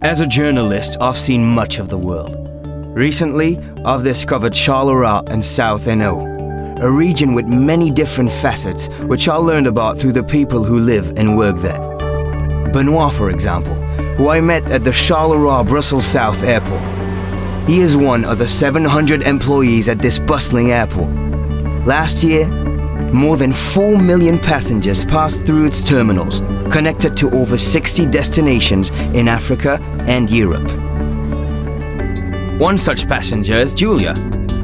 As a journalist, I've seen much of the world. Recently, I've discovered Charleroi and South Hainaut, a region with many different facets which I learned about through the people who live and work there. Benoit, for example, who I met at the Charleroi Brussels South Airport. He is one of the 700 employees at this bustling airport. Last year, more than 4 million passengers passed through its terminals, connected to over 60 destinations in Africa and Europe. One such passenger is Julia,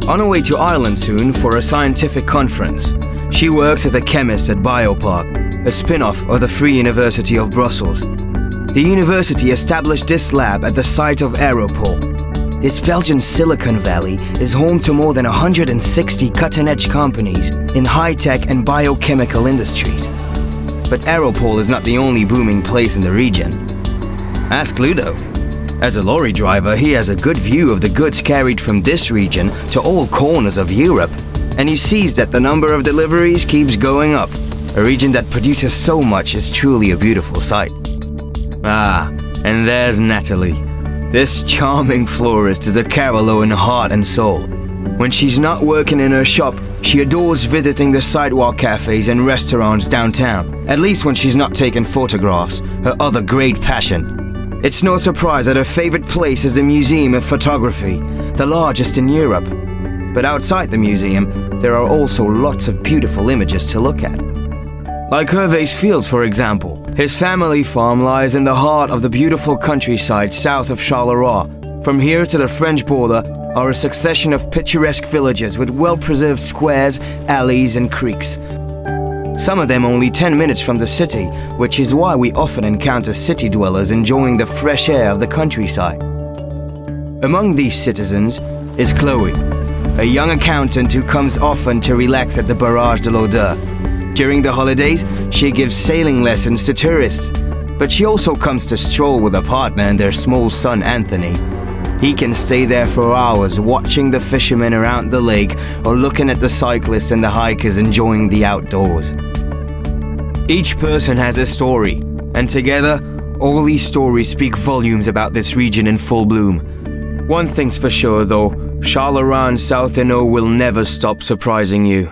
on her way to Ireland soon for a scientific conference. She works as a chemist at Biopark, a spin-off of the Free University of Brussels. The university established this lab at the site of Aéropole. This Belgian Silicon Valley is home to more than 160 cutting-edge companies in high-tech and biochemical industries. But Aéropole is not the only booming place in the region. Ask Ludo. As a lorry driver, he has a good view of the goods carried from this region to all corners of Europe, and he sees that the number of deliveries keeps going up. A region that produces so much is truly a beautiful sight. Ah, and there's Natalie. This charming florist is a Carolo in heart and soul. When she's not working in her shop, she adores visiting the sidewalk cafes and restaurants downtown, at least when she's not taking photographs, her other great passion. It's no surprise that her favorite place is the Museum of Photography, the largest in Europe. But outside the museum, there are also lots of beautiful images to look at. Like Hervé's Fields, for example. His family farm lies in the heart of the beautiful countryside south of Charleroi. From here to the French border are a succession of picturesque villages with well-preserved squares, alleys and creeks. Some of them only 10 minutes from the city, which is why we often encounter city dwellers enjoying the fresh air of the countryside. Among these citizens is Chloe, a young accountant who comes often to relax at the Barrage de l'Odeur. During the holidays, she gives sailing lessons to tourists, but she also comes to stroll with a partner and their small son Anthony. He can stay there for hours watching the fishermen around the lake or looking at the cyclists and the hikers enjoying the outdoors. Each person has a story, and together, all these stories speak volumes about this region in full bloom. One thing's for sure though, Charleroi and South Hainaut will never stop surprising you.